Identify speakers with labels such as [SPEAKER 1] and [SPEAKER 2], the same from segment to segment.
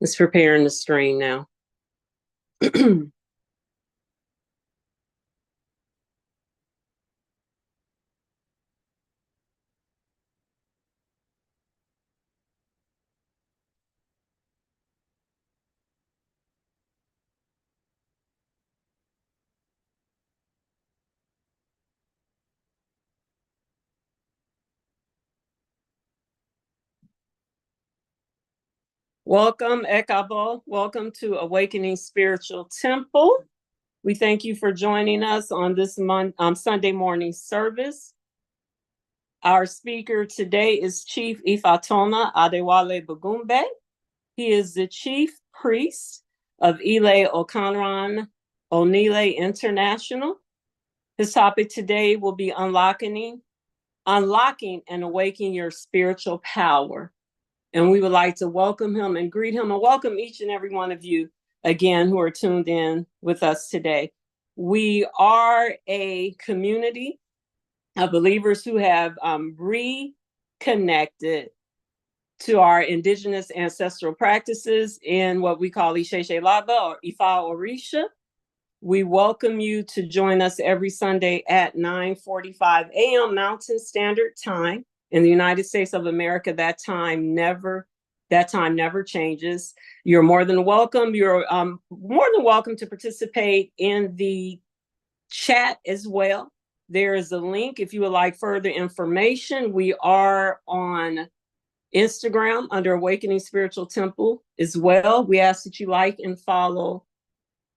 [SPEAKER 1] It's preparing the stream now. Welcome, Ekabo. Welcome to Awakening Spiritual Temple. We thank you for joining us on this Sunday morning service. Our speaker today is Chief Ifatona Adewale Bogunmbe. He is the chief priest of Ile Okanran-Onile International. His topic today will be unlocking and awakening your spiritual power. And we would like to welcome him and greet him and welcome each and every one of you again who are tuned in with us today. We are a community of believers who have reconnected to our indigenous ancestral practices in what we call Isheshe Laba or Ifa Orisha. We welcome you to join us every Sunday at 9:45 a.m. Mountain Standard Time. In the United States of America, that time never changes. You're more than welcome. You're more than welcome to participate in the chat as well. There is a link if you would like further information. We are on Instagram under Awakening Spiritual Temple as well. We ask that you like and follow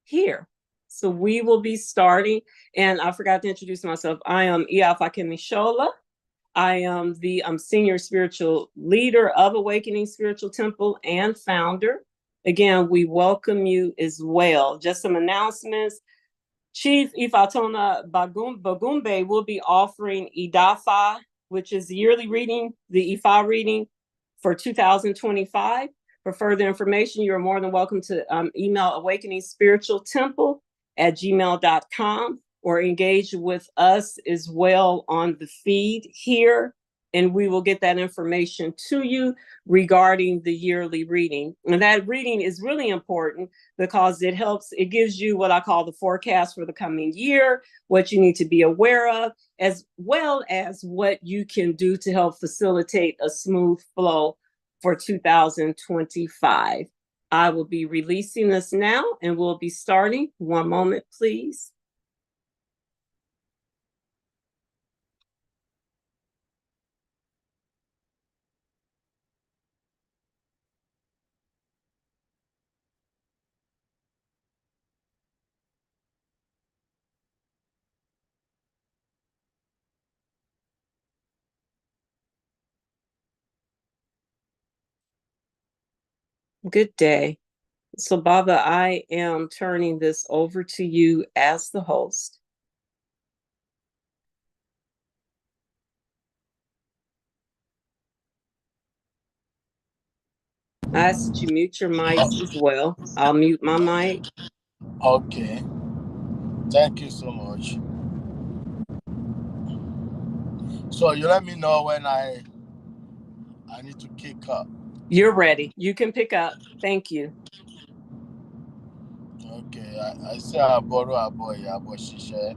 [SPEAKER 1] here. So we will be starting, and I forgot to introduce myself. I am Ifatona Adewale. I am the senior spiritual leader of Awakening Spiritual Temple and founder. Again, we welcome you as well. Just some announcements. Chief Ifatona Bogunmbe will be offering Idafa, which is the yearly reading, the Ifa reading for 2025. For further information, you are more than welcome to email awakeningspiritualtemple@gmail.com or engage with us as well on the feed here, and we will get that information to you regarding the yearly reading. And that reading is really important because it gives you what I call the forecast for the coming year, what you need to be aware of, as well as what you can do to help facilitate a smooth flow for 2025. I will be releasing this now and we'll be starting. One moment, please. Good day. So, Baba, I am turning this over to you as the host. I ask that you mute your mics as well. I'll mute my mic.
[SPEAKER 2] Okay. Thank you so much. So you let me know when I need to kick up.
[SPEAKER 1] You're ready. You can pick up. Thank you.
[SPEAKER 2] Okay. I say I borrow a boy, Shisha.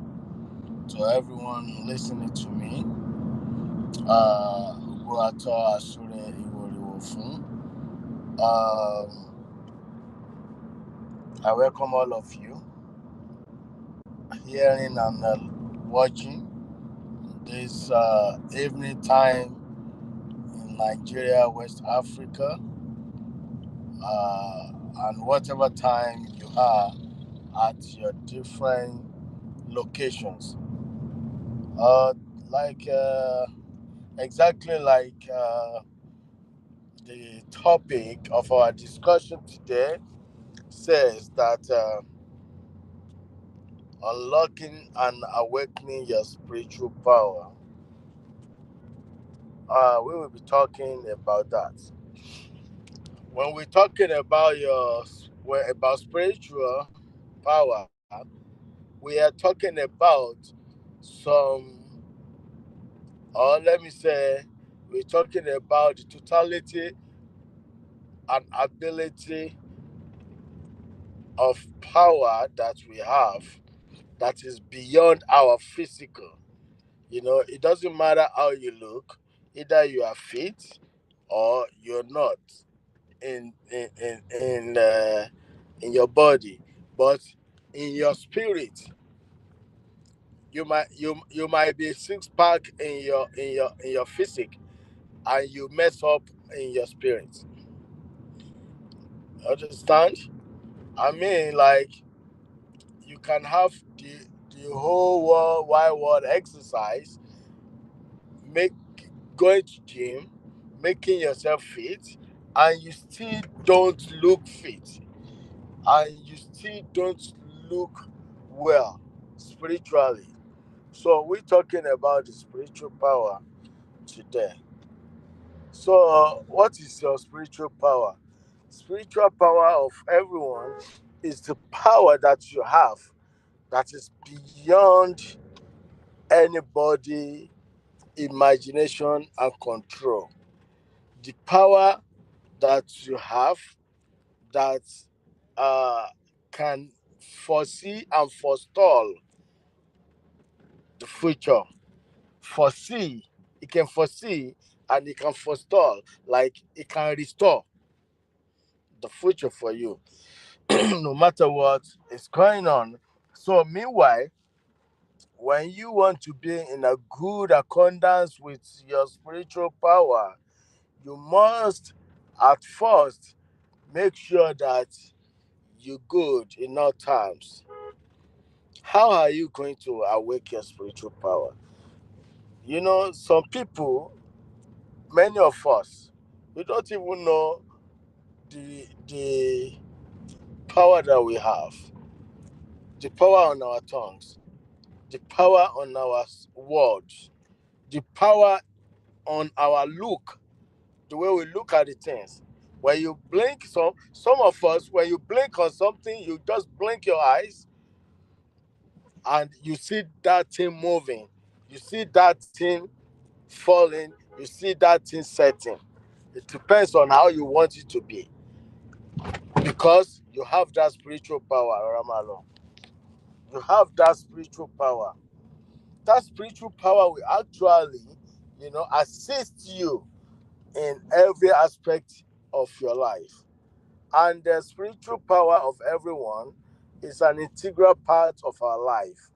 [SPEAKER 2] To everyone listening to me. I welcome all of you hearing and watching this evening time in Nigeria, West Africa, and whatever time you are at your different locations. Exactly like the topic of our discussion today says that unlocking and awakening your spiritual power. We will be talking about that. When we're talking about spiritual power, we are talking about we're talking about the totality an ability of power that we have that is beyond our physical. It doesn't matter how you look, either you are fit or you're not in your body, but in your spirit, you might be six pack in your physique, and you mess up in your spirit. Understand? I mean, like, you can have the whole world wide world exercise, make going to gym, making yourself fit, and you still don't look fit, and you still don't look well spiritually. So we're talking about the spiritual power today. So what is your spiritual power? Spiritual power of everyone is the power that you have that is beyond anybody imagination and control. The power that you have that uh, can foresee and forestall the future. Foresee, it can foresee, and it can forestall, like it can restore the future for you, no matter what is going on. So, meanwhile, when you want to be in a good accordance with your spiritual power, you must at first make sure that you're good in all times. How are you going to awake your spiritual power? Some people, many of us, we don't even know the power that we have, the power on our tongues, the power on our words, the power on our look, the way we look at the things. When you blink, some of us, when you blink on something, you just blink your eyes and you see that thing moving, you see that thing falling, you see that thing setting. It depends on how you want it to be, because you have that spiritual power, Ramalo. You have that spiritual power. That spiritual power will actually, assist you in every aspect of your life. And the spiritual power of everyone is an integral part of our life.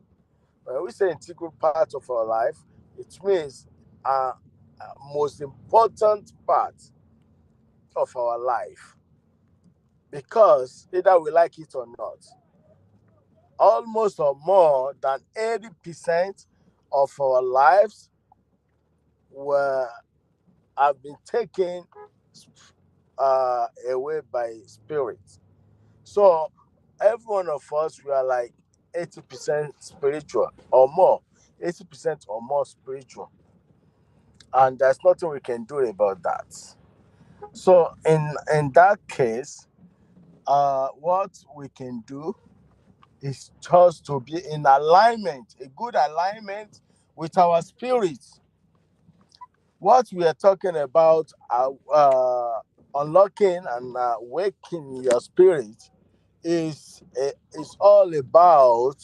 [SPEAKER 2] When we say integral part of our life, it means most important part of our life, because either we like it or not, almost or more than 80% of our lives were have been taken away by spirit. So every one of us, we are like 80% spiritual or more, 80% or more spiritual, and there's nothing we can do about that. So in that case, what we can do is just to be in alignment, a good alignment with our spirit. What we are talking about, unlocking and waking your spirit, is all about.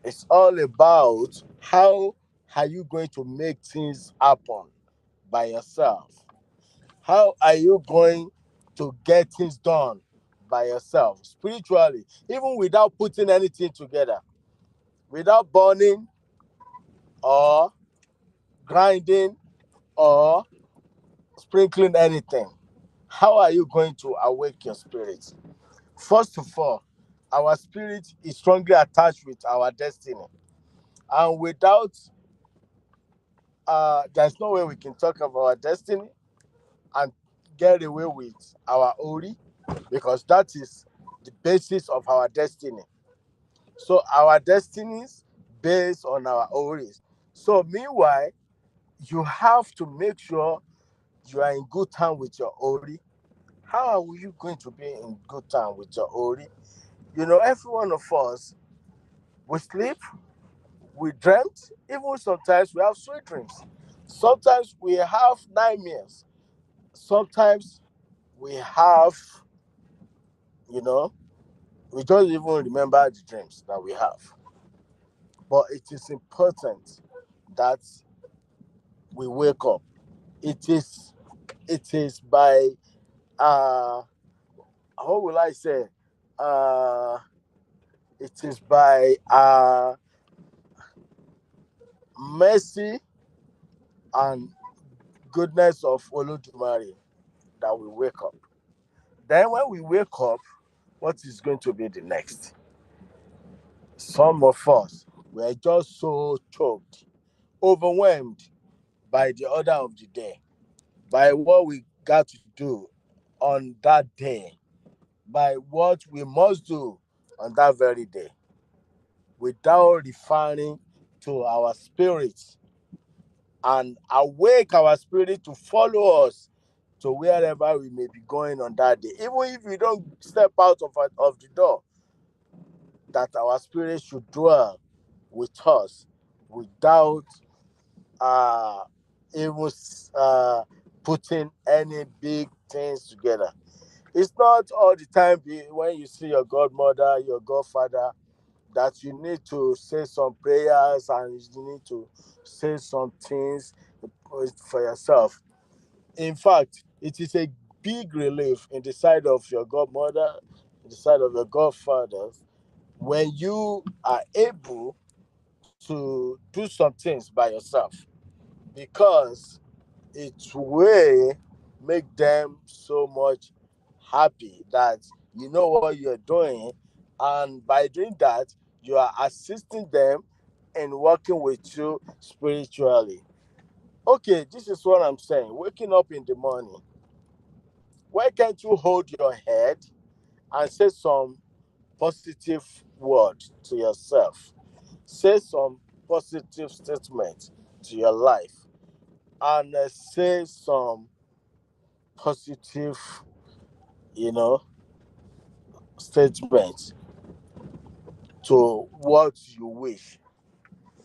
[SPEAKER 2] It's all about how are you going to make things happen by yourself. How are you going to get things done by yourself spiritually, even without putting anything together, without burning or grinding or sprinkling anything? How are you going to awake your spirit? First of all, our spirit is strongly attached with our destiny. And without, there's no way we can talk about our destiny and get away with our Ori, because that is the basis of our destiny. So our destinies based on our Oris. So meanwhile, you have to make sure you are in good time with your Ori. How are you going to be in good time with your Ori? Every one of us, we sleep, we dreamt, even sometimes we have sweet dreams. Sometimes we have nightmares. Sometimes we have, we don't even remember the dreams that we have. But it is important that we wake up. It is by how will I say, uh it is by mercy and goodness of Olodumare that we wake up. Then when we wake up, what is going to be the next? Some of us were just so choked, overwhelmed by the order of the day, by what we got to do on that day, by what we must do on that very day, without referring to our spirits and awake our spirit to follow us to wherever we may be going on that day. Even if we don't step out of the door, that our spirit should dwell with us without uh, even putting any big things together. It's not all the time when you see your godmother, your godfather, that you need to say some prayers and you need to say some things for yourself. In fact, it is a big relief in the side of your godmother, in the side of your godfather, when you are able to do some things by yourself, because it will make them so much happy that you know what you're doing, and by doing that you are assisting them in working with you spiritually. Okay, this is what I'm saying. Waking up in the morning, why can't you hold your head and say some positive word to yourself? Say some positive statement to your life, and say some positive, you know, statement to what you wish.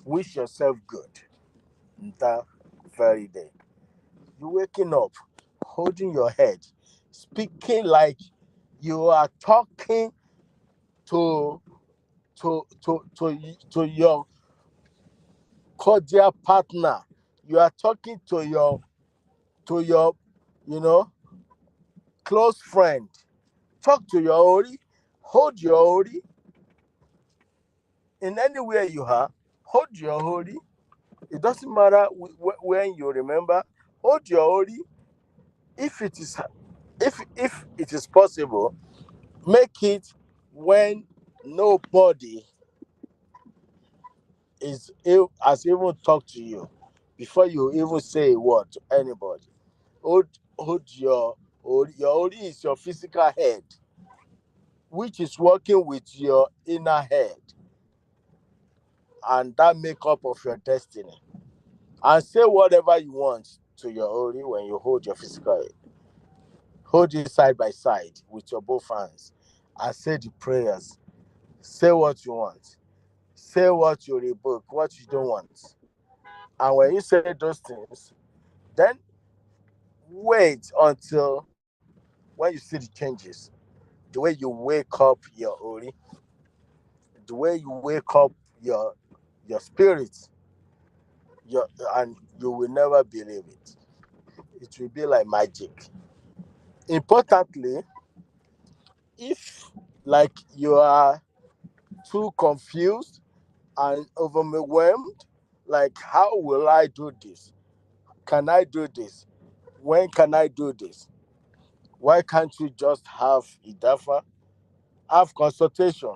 [SPEAKER 2] Wish yourself good that very day. You waking up, holding your head, speaking like you are talking to to your cordial partner. You are talking to your you know close friend. Talk to your ori, hold your ori in anywhere you are. Hold your ori. It doesn't matter when you remember. Hold your ori. If it is if it is possible, make it when nobody has even talked to you, before you even say a word to anybody. Hold hold your ori. Your ori is your physical head, which is working with your inner head, and that makeup of your destiny. And say whatever you want to your ori when you hold your physical head. Hold it side by side with your both hands and say the prayers. Say what you want. Say what you rebuke, what you don't want. And when you say those things, then wait until when you see the changes. The way you wake up your ori, the way you wake up your your spirit, your and you will never believe it. It will be like magic. Importantly, if like you are too confused and overwhelmed, like how will I do this? Can I do this? When can I do this? Why can't you just have idafa? Have consultation.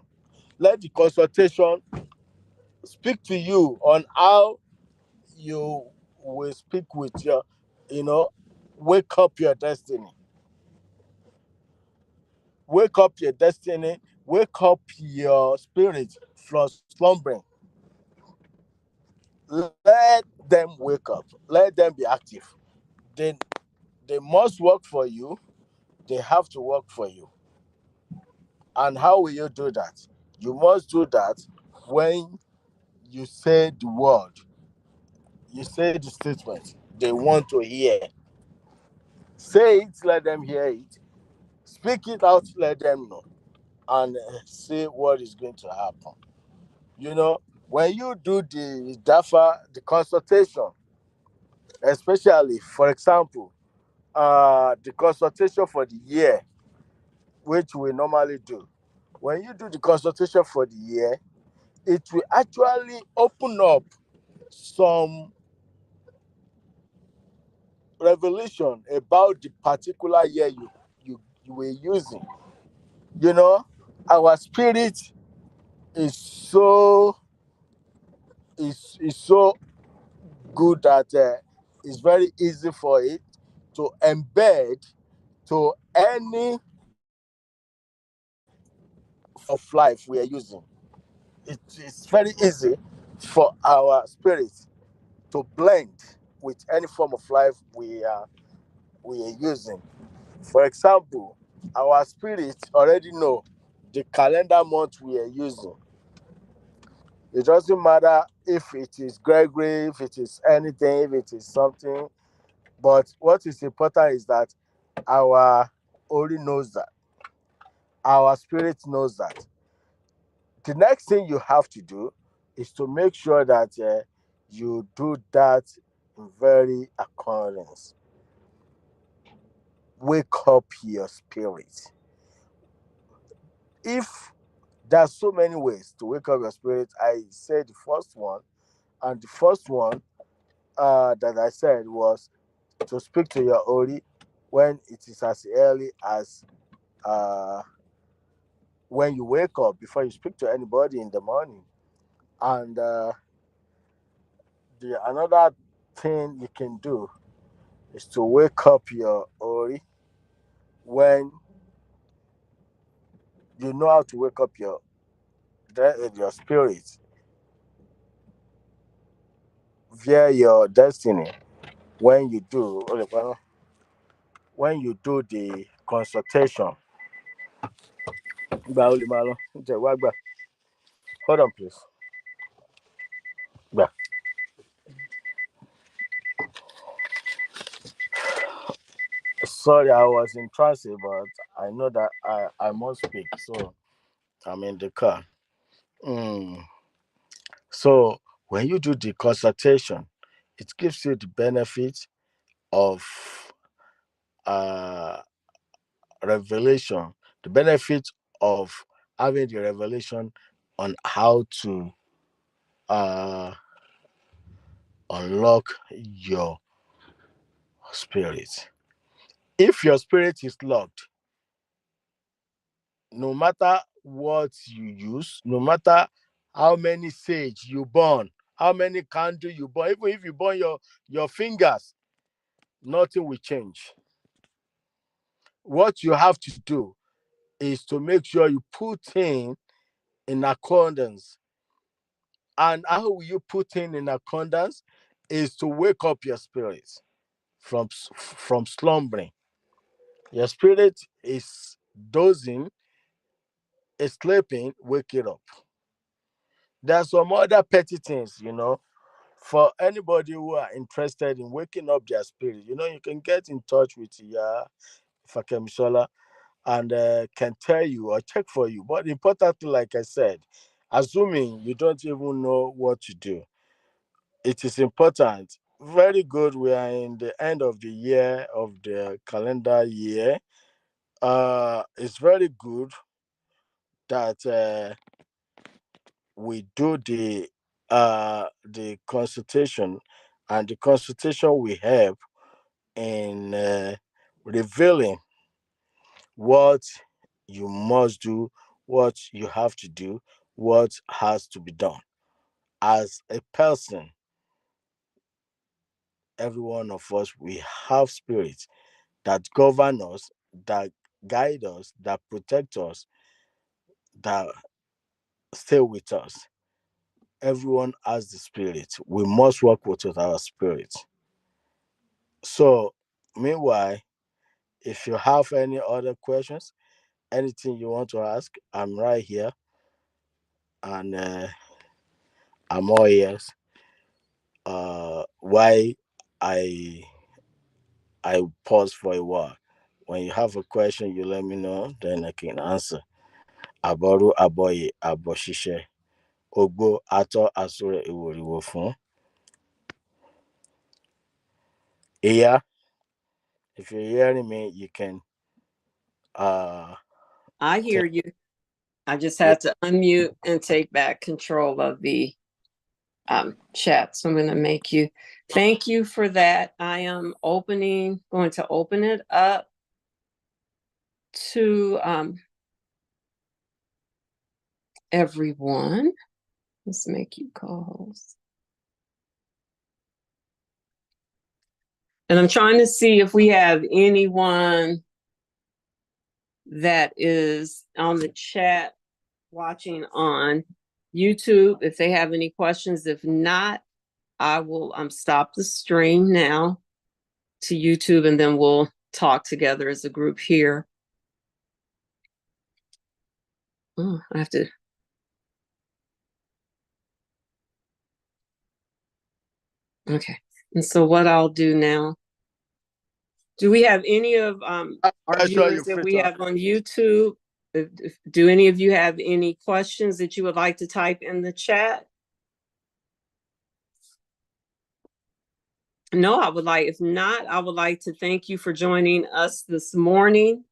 [SPEAKER 2] Let the consultation speak to you on how you will speak with your, you know, wake up your destiny. Wake up your destiny. Wake up your spirit from slumbering. Let them wake up. Let them be active. They, they must work for you. They have to work for you. And how will you do that? You must do that when you say the word, you say the statement they want to hear. Say it, let them hear it. Speak it out, let them know, and see what is going to happen. You know, when you do the DAFA, the consultation, especially, for example, the consultation for the year, which we normally do. When you do the consultation for the year, it will actually open up some revelation about the particular year you were using. You know, our spirit is so good that it's very easy for it to embed to any of life we are using. It's very easy for our spirit to blend with any form of life we are using. For example, our spirit already know the calendar month we are using. It doesn't matter if it is Gregory, if it is anything, if it is something. But what is important is that our Ori knows that. Our spirit knows that. The next thing you have to do is to make sure that you do that in very accordance. Wake up your spirit. If there's so many ways to wake up your spirit, I said the first one, and the first one that I said was to speak to your Ori when it is as early as uh, when you wake up before you speak to anybody in the morning. And the another thing you can do is to wake up your Ori when you know how to wake up your spirit via your destiny when you do when you do the consultation. Gba o lè máa lọ. Ǹjẹ́ wá gbà. Hold on, please. Gbà. Sorry, I was in transit, but I know that I must speak, so I'm in the car. Mm. So when you do the consultation, it gives you the benefit of uh, revelation, the benefit of having the revelation on how to uh, unlock your spirit. If your spirit is locked, no matter what you use, no matter how many sage you burn, how many candle you burn, even if you burn your fingers, nothing will change. What you have to do is to make sure you put in accordance. And how will you put in accordance is to wake up your spirit from slumbering. Your spirit is dozing, is sleeping, wake it up. There are some other petty things, for anybody who are interested in waking up their spirit. You can get in touch with Fakemisola and can tell you or check for you. But importantly, like I said, assuming you don't even know what to do, it is important. Very good. We are in the end of the year of the calendar year. It's very good that we do the consultation, and the consultation we have in revealing what you must do, what you have to do, what has to be done. As a person, every one of us, we have spirits that govern us, that guide us, that protect us, that stay with us. Everyone has the spirit. We must work with our spirit. So, meanwhile, if you have any other questions, anything you want to ask, I'm right here, and I'm all ears. Why I I pause for a while. When you have a question, you let me know, then I can answer. Aboru aboye aboshishe. Ogbo ato asure iworiwo fun. Yeah, if you're hearing me, you can
[SPEAKER 1] I hear you. I just
[SPEAKER 2] yeah.
[SPEAKER 1] had to unmute and take back control of the chat. So I'm going to make you. Thank you for that. I am going to open it up to everyone. Let's make you co-host. And I'm trying to see if we have anyone that is on the chat watching on YouTube. If they have any questions, if not, I will stop the stream now to YouTube, and then we'll talk together as a group here. Oh, I have to. Okay. And so what I'll do now, do we have any of our viewers that we have on YouTube? Do any of you have any questions that you would like to type in the chat? No, if not, I would like to thank you for joining us this morning.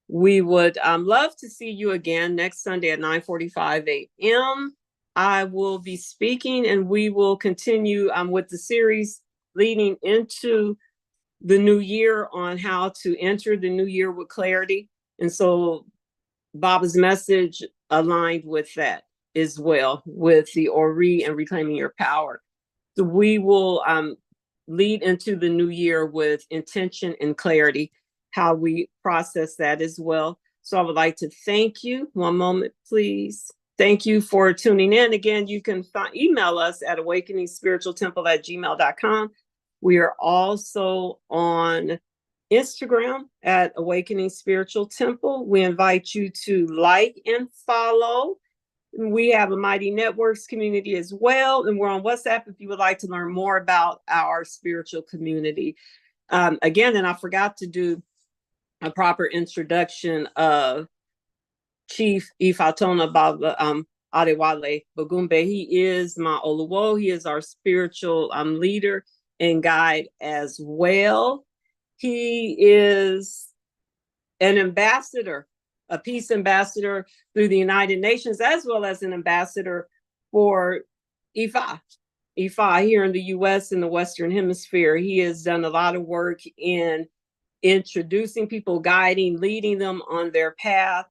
[SPEAKER 1] We would love to see you again next Sunday at 9:45 a.m. I will be speaking, and we will continue with the series leading into the new year on how to enter the new year with clarity. And so Baba's message aligned with that as well, with the Ori and reclaiming your power. So we will lead into the new year with intention and clarity, how we process that as well. So I would like to thank you. One moment, please. Thank you for tuning in. Again, you can email us at awakeningspiritualtemple@gmail.com. We are also on Instagram at Awakening Spiritual Temple. We invite you to like and follow. We have a Mighty Networks community as well, and we're on WhatsApp if you would like to learn more about our spiritual community. Again, and I forgot to do a proper introduction of Chief Ifatona Adewale Bogunmbe. He is my Oluwo. He is our spiritual leader and guide as well. He is an ambassador, a peace ambassador through the United Nations, as well as an ambassador for Ifa here in the U.S. in the Western Hemisphere. He has done a lot of work in introducing people, guiding, leading them on their path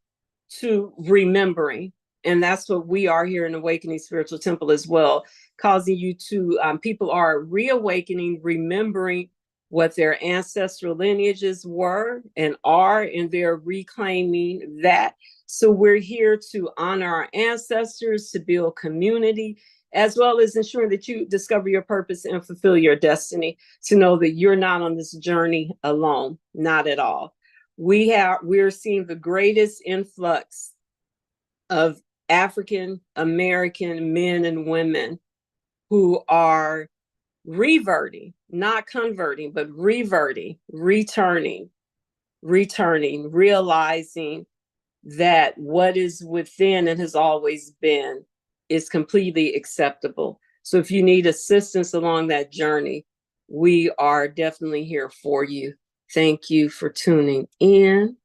[SPEAKER 1] to remembering. And that's what we are here in Awakening Spiritual Temple as well, causing you to, people are reawakening, remembering what their ancestral lineages were and are, and they're reclaiming that. So we're here to honor our ancestors, to build community, as well as ensuring that you discover your purpose and fulfill your destiny, to know that you're not on this journey alone, not at all. We're seeing the greatest influx of African American men and women who are reverting, not converting, but reverting, returning, realizing that what is within and has always been is completely acceptable. So if you need assistance along that journey, we are definitely here for you. Thank you for tuning in.